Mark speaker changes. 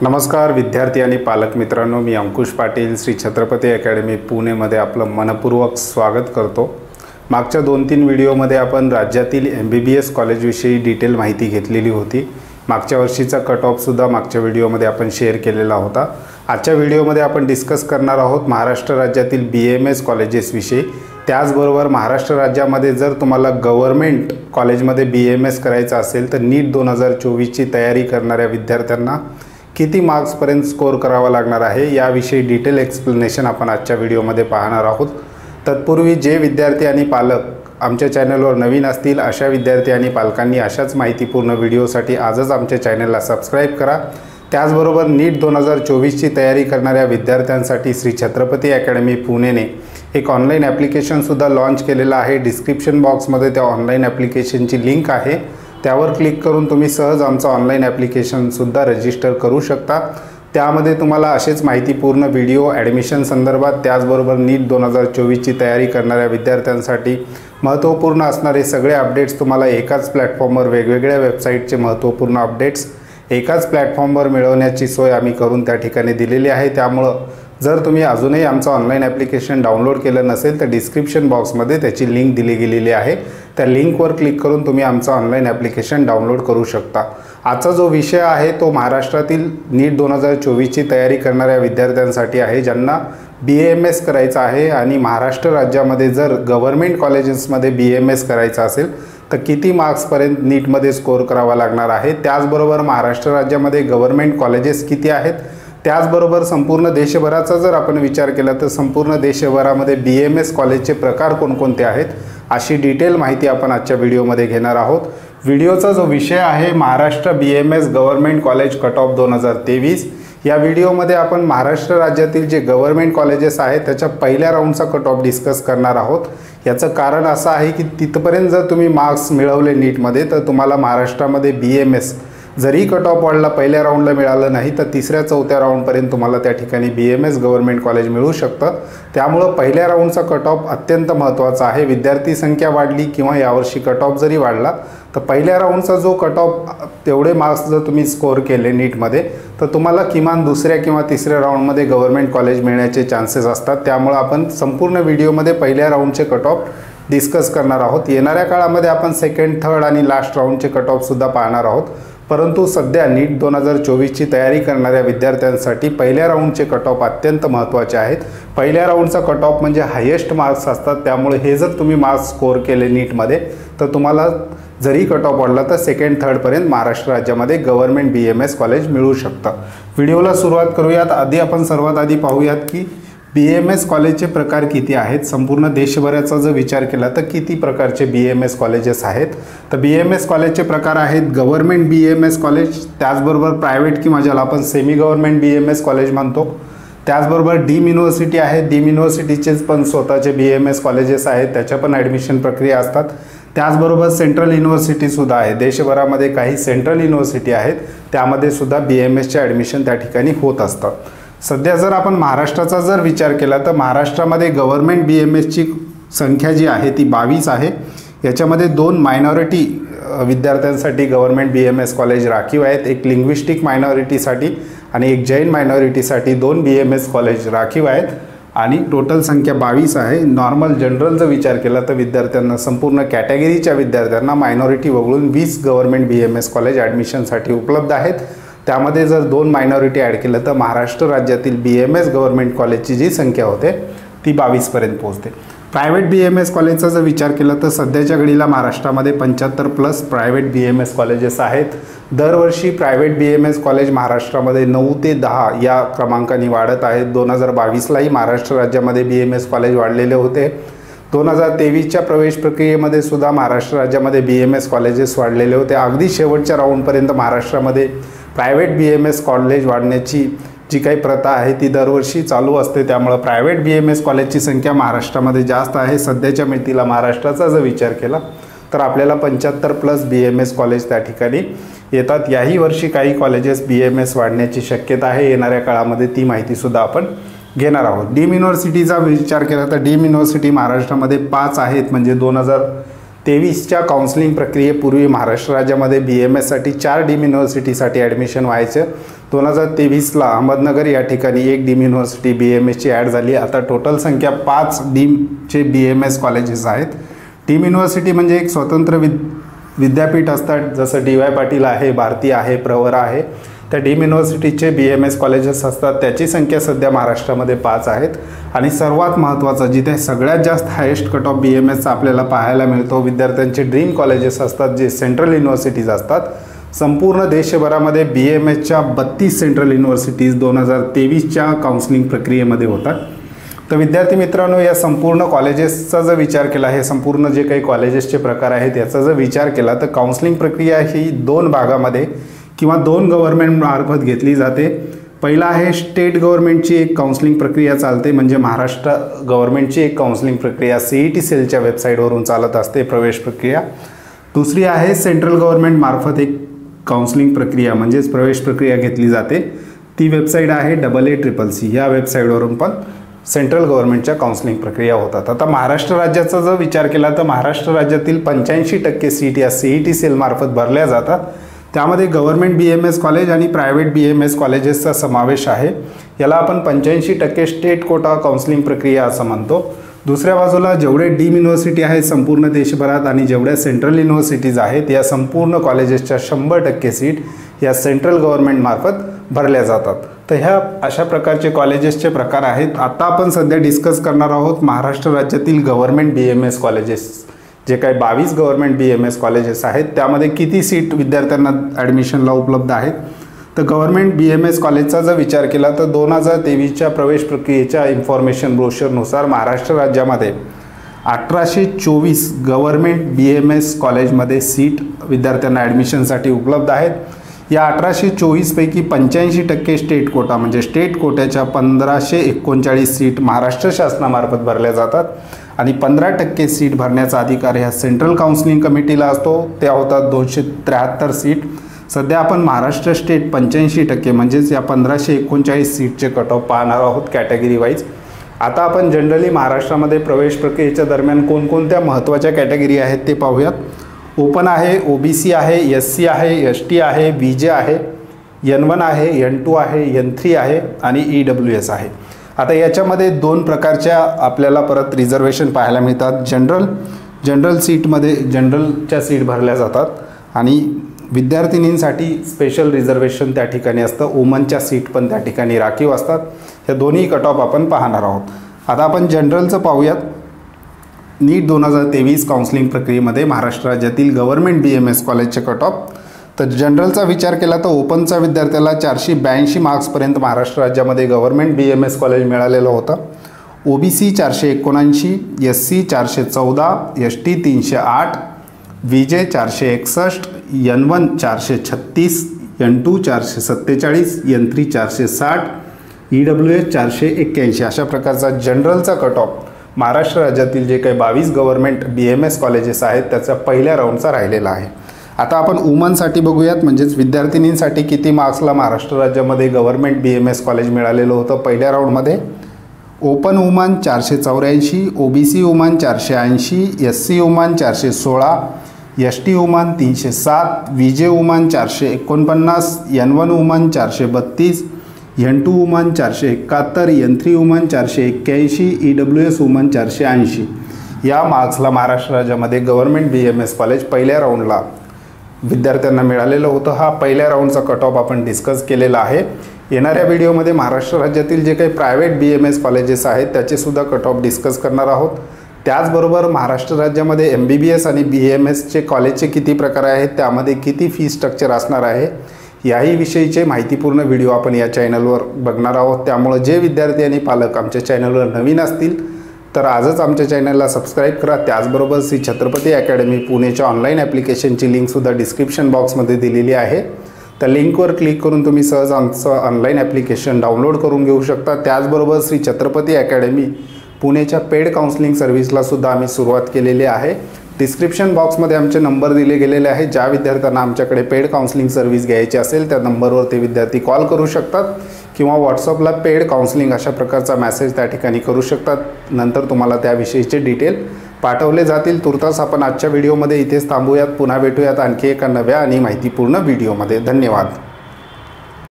Speaker 1: नमस्कार विद्यार्थी आणि पालक मित्रांनो, मी अंकुश पाटील श्री छत्रपती अकॅडमी पुणेमध्ये आपलं मनपूर्वक स्वागत करतो। मागच्या 2-3 व्हिडिओमध्ये आपण राज्यातील MBBS कॉलेजविषयी डिटेल माहिती घेतलेली होती। मागच्या वर्षीचा कट ऑफ सुद्धा मागच्या व्हिडिओमध्ये आपण शेअर केलेला होता। आजच्या व्हिडिओमध्ये आपण डिस्कस करणार आहोत महाराष्ट्र राज्यातील BAMS कॉलेजेस विषयी। त्याचबरोबर महाराष्ट्र राज्यामध्ये जर तुम्हाला गव्हर्नमेंट कॉलेजमध्ये BAMS करायचं असेल तर नीट 2024 ची तयारी करणाऱ्या विद्यार्थ्यांना किती मार्क्स पर्यंत स्कोर करावा लागणार आहे याविषयी डिटेल एक्सप्लेनेशन आपण आजच्या व्हिडिओमध्ये पाहणार आहोत। तत्पूर्वी जे विद्यार्थी आणि पालक आमच्या चॅनलवर नवीन असतील अशा विद्यार्थी आणि पालकांनी अशाच माहितीपूर्ण व्हिडिओसाठी आजच आमच्या चॅनलला सबस्क्राइब करा। त्याचबरोबर नीट 2024 ची तयारी करणाऱ्या विद्यार्थ्यांसाठी श्री छत्रपती अकॅडमी पुणेने एक ऑनलाइन ॲप्लिकेशन सुद्धा लॉन्च केलेला आहे। डिस्क्रिप्शन बॉक्समध्ये त्या ऑनलाइन ॲप्लिकेशनची लिंक आहे, त्यावर क्लिक करून तुम्ही सहज आमचा ऑनलाइन ॲप्लिकेशन सुद्धा रजिस्टर करू शकता। त्यामध्ये तुम्हाला असेच माहितीपूर्ण व्हिडिओ ॲडमिशन संदर्भात त्याचबरोबर नीट 2024 ची तयारी करणाऱ्या विद्यार्थ्यांसाठी महत्त्वपूर्ण असणारे सगळे अपडेट्स तुम्हाला एकाच प्लॅटफॉर्मवर वेगवेगळ्या वेबसाईटचे महत्त्वपूर्ण अपडेट्स एकाच प्लॅटफॉर्मवर मिळवण्याची सोय आम्ही करून त्या ठिकाणी दिलेली आहे। त्यामुळे जर तुम्ही अजूनही आमचं ऑनलाइन ॲप्लिकेशन डाउनलोड केलं नसेल तर डिस्क्रिप्शन बॉक्समध्ये त्याची लिंक दिली गेलेली आहे, त्या लिंकवर क्लिक करून तुम्ही आमचं ऑनलाइन ॲप्लिकेशन डाउनलोड करू शकता। आजचा जो विषय आहे तो महाराष्ट्रातील नीट 2024 ची तयारी करणाऱ्या विद्यार्थ्यांसाठी आहे, ज्यांना BAMS करायचं आहे आणि महाराष्ट्र राज्यामध्ये जर गव्हर्नमेंट कॉलेजेसमध्ये BAMS करायचं असेल तर किती मार्क्सपर्यंत नीटमध्ये स्कोर करावा लागणार आहे। त्याचबरोबर महाराष्ट्र राज्यामध्ये गव्हर्नमेंट कॉलेजेस किती आहेत, त्याचबरोबर संपूर्ण देशभराचा जर आपण विचार केला तर संपूर्ण देशभरामध्ये BAMS कॉलेजचे प्रकार कोणकोणते आहेत अशी डिटेल माहिती आपण आजच्या व्हिडिओमध्ये घेणार आहोत। व्हिडिओचा जो विषय आहे Maharashtra BAMS government college cut off 2023, या व्हिडिओमध्ये आपण महाराष्ट्र राज्यातील जे गव्हर्नमेंट कॉलेजेस आहेत त्याच्या पहिल्या राऊंडचा कट ऑफ डिस्कस करणार आहोत। याचं कारण असं आहे की तिथपर्यंत जर तुम्ही मार्क्स मिळवले नीटमध्ये तर तुम्हाला महाराष्ट्रामध्ये BAMS जरी कट ऑफ वाढला पहिल्या राऊंडला मिळालं नाही तर 3ऱ्या-4थ्या राऊंडपर्यंत तुम्हाला त्या ठिकाणी BAMS गव्हर्नमेंट कॉलेज मिळू शकतं। त्यामुळे पहिल्या राऊंडचा कट ऑफ अत्यंत महत्त्वाचा आहे। विद्यार्थी संख्या वाढली किंवा यावर्षी कट ऑफ जरी वाढला तर पहिल्या राऊंडचा जो कट ऑफ तेवढे मार्क्स जर तुम्ही स्कोर केले नीटमध्ये तर तुम्हाला किमान 2ऱ्या किंवा 3ऱ्या राऊंडमध्ये गव्हर्नमेंट कॉलेज मिळण्याचे चान्सेस असतात। त्यामुळे आपण संपूर्ण व्हिडिओमध्ये पहिल्या राऊंडचे कट ऑफ डिस्कस करणार आहोत। येणाऱ्या काळामध्ये आपण सेकंड, थर्ड आणि लास्ट राऊंडचे कट ऑफ सुद्धा पाहणार आहोत, परंतु सध्या नीट 2024 ची तयारी करणाऱ्या विद्यार्थ्यांसाठी पहिल्या राऊंडचे कट ऑफ अत्यंत महत्त्वाचे आहेत। पहिल्या राऊंडचा कट ऑफ म्हणजे हायेस्ट मार्क्स असतात, त्यामुळे हे जर तुम्ही मार्क्स स्कोर केले नीटमध्ये तर तुम्हाला जरी कट ऑफ वाढला तर सेकंड, थर्डपर्यंत महाराष्ट्र राज्यामध्ये गव्हर्नमेंट BAMS कॉलेज मिळू शकतं। व्हिडिओला सुरुवात करूयात। आपण सर्वात आधी पाहूयात की BAMS कॉलेजचे प्रकार किती आहेत। संपूर्ण देशभराचा जर विचार केला तर किती प्रकारचे BAMS कॉलेजेस आहेत तर BAMS कॉलेजचे प्रकार आहेत गव्हर्नमेंट BAMS कॉलेज, त्याचबरोबर प्रायव्हेट किंवा ज्याला आपण सेमी गव्हर्नमेंट BAMS कॉलेज म्हणतो, त्याचबरोबर डीम युनिव्हर्सिटी आहे। डीम युनिव्हर्सिटीचेच पण स्वतःचे BAMS कॉलेजेस आहेत, त्याच्या पण ॲडमिशन प्रक्रिया असतात। त्याचबरोबर सेंट्रल युनिव्हर्सिटी सुद्धा आहे, देशभरामध्ये काही सेंट्रल युनिव्हर्सिटी आहेत त्यामध्ये सुद्धा BAMS चे ॲडमिशन त्या ठिकाणी होत असतात। सध्या जर आपण महाराष्ट्राचा जर विचार केला तर महाराष्ट्रामध्ये गव्हर्नमेंट BAMS ची संख्या जी आहे ती 22 आहे। याच्यामध्ये 2 मायनॉरिटी विद्यार्थ्यांसाठी गव्हर्नमेंट BAMS कॉलेज राखीव आहेत, एक लिंग्विस्टिक मायनॉरिटीसाठी आणि एक जैन मायनॉरिटीसाठी 2 BAMS कॉलेज राखीव आहेत आणि टोटल संख्या 22 आहे। नॉर्मल जनरल जर विचार केला तर विद्यार्थ्यांना संपूर्ण कॅटेगरीच्या विद्यार्थ्यांना मायनॉरिटी वगळून 20 गव्हर्नमेंट BAMS कॉलेज ॲडमिशनसाठी उपलब्ध आहेत। त्यामध्ये जर 2 मायनॉरिटी ॲड केलं तर महाराष्ट्र राज्यातील BAMS गव्हर्नमेंट कॉलेजची जी संख्या होते ती 22 पर्यंत पोहोचते। प्रायव्हेट BAMS कॉलेजचा जर विचार केला तर सध्याच्या घडीला महाराष्ट्रामध्ये 75+ प्रायव्हेट BAMS कॉलेजेस आहेत। दरवर्षी प्रायव्हेट BAMS कॉलेज महाराष्ट्रामध्ये 9 ते 10 या क्रमांकाने वाढत आहेत। 2022लाही महाराष्ट्र राज्यामध्ये BAMS कॉलेज वाढलेले होते। 2023च्या प्रवेश प्रक्रियेमध्ये सुद्धा महाराष्ट्र राज्यामध्ये BAMS कॉलेजेस वाढलेले होते। अगदी शेवटच्या राऊंडपर्यंत महाराष्ट्रामध्ये प्रायव्हेट BAMS कॉलेज वाढण्याची जी काही प्रथा आहे ती दरवर्षी चालू असते, त्यामुळे प्रायव्हेट BAMS कॉलेजची संख्या महाराष्ट्रामध्ये जास्त आहे। सध्याच्या मितीला महाराष्ट्राचा जर विचार केला तर आपल्याला 75+ BAMS कॉलेज त्या ठिकाणी येतात। याही वर्षी काही कॉलेजेस BAMS वाढण्याची शक्यता आहे, येणाऱ्या काळामध्ये ती माहिती सुद्धा आपण घेणार आहोत। डीम युनिव्हर्सिटीचा विचार केला तर डीम युनिव्हर्सिटी महाराष्ट्रामध्ये 5 आहेत, म्हणजे 2023च्या काउन्सिलिंग प्रक्रियेपूर्वी महाराष्ट्र राज्यामध्ये BMSसाठी 4 डीम युनिव्हर्सिटीसाठी ॲडमिशन व्हायचं. 2023ला अहमदनगर या ठिकाणी 1 डीम युनिव्हर्सिटी BMSची ॲड झाली. आता टोटल संख्या 5 डीमचे BMS कॉलेजेस आहेत. डीम युनिव्हर्सिटी म्हणजे एक स्वतंत्र विद्यापीठ असतात, जसं DY पाटील आहे, भारती आहे, प्रवरा आहे. त्या डीम युनिव्हर्सिटीचे BMS कॉलेजेस असतात. त्याची संख्या सध्या महाराष्ट्रामध्ये 5 आहेत. आणि सर्वात महत्त्वाचं, जिथे सगळ्यात जास्त हायेस्ट कट ऑफ BMSचा आपल्याला पाहायला मिळतो, विद्यार्थ्यांचे ड्रीम कॉलेजेस असतात, जे सेंट्रल युनिव्हर्सिटीज असतात. संपूर्ण देशभरामध्ये BMSच्या 32 सेंट्रल युनिव्हर्सिटीज 2023च्या काउन्सिलिंग प्रक्रियेमध्ये होतात. तर विद्यार्थी मित्रांनो, या संपूर्ण कॉलेजेसचा जर विचार केला, हे संपूर्ण जे काही कॉलेजेसचे प्रकार आहेत याचा जर विचार केला, तर काउन्सिलिंग प्रक्रिया ही 2 भागामध्ये किंवा 2 गव्हर्नमेंट मार्फत घेतली जाते. पहिला आहे स्टेट गव्हर्नमेंटची एक काउन्सिलिंग प्रक्रिया चालते, म्हणजे महाराष्ट्र गव्हर्नमेंटची एक काउन्सिलिंग प्रक्रिया CET सेलच्या वेबसाईटवरून चालत असते, प्रवेश प्रक्रिया. दुसरी आहे सेंट्रल गव्हर्नमेंट मार्फत एक काउन्सिलिंग प्रक्रिया म्हणजेच प्रवेश प्रक्रिया घेतली जाते. ती वेबसाईट आहे AACCC. या वेबसाईटवरून पण सेंट्रल गव्हर्नमेंटच्या काउन्सिलिंग प्रक्रिया होतात. आता महाराष्ट्र राज्याचा जर विचार केला तर महाराष्ट्र राज्यातील 85% सीट या CET सेलमार्फत भरल्या जातात. त्यामध्ये गव्हर्नमेंट BMS कॉलेज आणि प्रायव्हेट BMS कॉलेजेसचा समावेश आहे. याला आपण 85% स्टेट कोटा काउन्सिलिंग प्रक्रिया असं म्हणतो. दुसऱ्या बाजूला जेवढे डीम युनिव्हर्सिटी आहेत संपूर्ण देशभरात आणि जेवढ्या सेंट्रल युनिव्हर्सिटीज आहेत, या संपूर्ण कॉलेजेसच्या 100% सीट या सेंट्रल गव्हर्नमेंटमार्फत भरल्या जातात. तर ह्या अशा प्रकारचे कॉलेजेसचे प्रकार आहेत. आता आपण सध्या डिस्कस करणार आहोत महाराष्ट्र राज्यातील गव्हर्नमेंट BMS कॉलेजेस. जे काही 22 गव्हर्नमेंट BMS कॉलेजेस आहेत त्यामध्ये किती सीट विद्यार्थ्यांना ॲडमिशनला उपलब्ध आहेत. तर गव्हर्नमेंट BMS कॉलेजचा जर विचार केला तर 2023च्या प्रवेश प्रक्रियेच्या इन्फॉर्मेशन ब्रोशरनुसार महाराष्ट्र राज्यामध्ये 1824 गव्हर्नमेंट BMS कॉलेजमध्ये सीट विद्यार्थ्यांना ॲडमिशनसाठी उपलब्ध आहेत. या 1824 पैकी 85% स्टेट कोटा म्हणजे स्टेट कोट्याच्या 1539 सीट महाराष्ट्र शासनामार्फत भरल्या जातात आणि 15% सीट भरण्याचा अधिकार ह्या सेंट्रल काउन्सिलिंग कमिटीला असतो. त्या होतात 273 सीट. सध्या आपण महाराष्ट्र स्टेट 85% म्हणजेच या 1539 सीटचे कट ऑफ पाहणार आहोत कॅटेगरी वाईज. आता आपण जनरली महाराष्ट्रामध्ये प्रवेश प्रक्रियेच्या दरम्यान कोणकोणत्या महत्त्वाच्या कॅटेगरी आहेत ते पाहूयात. ओपन आहे, OBC आहे, SC आहे, ST आहे, VJ आहे, N1 आहे, N2 आहे, N3 आहे आणि EWS आहे. आता याच्यामध्ये 2 प्रकारच्या आपल्याला परत रिझर्वेशन पाहायला मिळतात. जनरल सीटमध्ये जनरलच्या सीट भरल्या जातात आणि विद्यार्थिनींसाठी स्पेशल रिझर्वेशन त्या ठिकाणी असतं. वुमनच्या सीट पण त्या ठिकाणी राखीव असतात. या दोन्ही कट ऑफ आपण पाहणार आहोत. आता आपण जनरलचं पाहूयात. नीट 2023 काउन्सिलिंग प्रक्रियेमध्ये महाराष्ट्र राज्यातील गव्हर्नमेंट BMS कॉलेजचे कट ऑफ. तर जनरलचा विचार केला तर ओपनचा विद्यार्थ्याला 482 मार्क्सपर्यंत महाराष्ट्र राज्यामध्ये गव्हर्नमेंट BMS कॉलेज मिळालेलं होतं. OBC 479, SC 414, ST 308, VJ 461, N1 436, N2 447, N3 460, EWS 481 अशा प्रकारचा जनरलचा कट ऑफ महाराष्ट्र राज्यातील जे काही 22 गव्हर्नमेंट BMS कॉलेजेस आहेत त्याचा पहिल्या राऊंडचा राहिलेला आहे. आता आपण वुमनसाठी बघूयात, म्हणजेच विद्यार्थिनींसाठी किती मार्क्सला महाराष्ट्र राज्यामध्ये गव्हर्नमेंट BMS कॉलेज मिळालेलं होतं पहिल्या राऊंडमध्ये. Open woman 484, OBC woman 480, SC woman 416, ST woman 307, VJ woman 449, N1 woman 432, N2 woman 471, N3 woman 481, EWS woman 480 या मार्क्सला महाराष्ट्र राज्यामध्ये गव्हर्नमेंट BMS कॉलेज पहिल्या राऊंडला विद्यार्थ्यांना मिळालेलं होतं. हा पहिल्या राऊंडचा कट ऑफ आपण डिस्कस केलेला आहे. येणाऱ्या व्हिडिओमध्ये महाराष्ट्र राज्यातील जे काही प्रायव्हेट BMS कॉलेजेस आहेत त्याचेसुद्धा कट ऑफ डिस्कस करणार आहोत. त्याचबरोबर महाराष्ट्र राज्यामध्ये MBBS आणि BMSचे कॉलेजचे किती प्रकार आहेत, त्यामध्ये किती फी स्ट्रक्चर असणार आहे, याही विषयीचे माहितीपूर्ण व्हिडिओ आपण या चॅनलवर बघणार आहोत. त्यामुळे जे विद्यार्थी आणि पालक आमच्या चॅनलवर नवीन असतील तर आजच आमच्या चॅनलला सबस्क्राईब करा. त्याचबरोबर श्री छत्रपती अकॅडमी पुणेच्या ऑनलाईन ॲप्लिकेशनची लिंकसुद्धा डिस्क्रिप्शन बॉक्समध्ये दिलेली आहे. त्या लिंकवर क्लिक करून तुम्ही सहज आमचं ऑनलाईन ॲप्लिकेशन डाउनलोड करून घेऊ शकता. त्याचबरोबर श्री छत्रपती अकॅडमी पुणेच्या पेड काउन्सिलिंग सर्व्हिसलासुद्धा आम्ही सुरुवात केलेली आहे. डिस्क्रिप्शन बॉक्समध्ये आमचे नंबर दिले गेलेले आहे. ज्या विद्यार्थ्यांना आमच्याकडे पेड काउन्सिलिंग सर्व्हिस घ्यायची असेल त्या नंबरवर ते विद्यार्थी कॉल करू शकतात किंवा व्हॉट्सअपला पेड काउन्सिलिंग अशा प्रकारचा मेसेज त्या ठिकाणी करू शकतात. नंतर तुम्हाला त्याविषयीचे डिटेल पाठवले जातील। तुर्तास आपण आजच्या व्हिडिओमध्ये इथेच थांबूयात। पुन्हा भेटूयात आणखी एका नव्या आणि माहितीपूर्ण व्हिडिओमध्ये। धन्यवाद।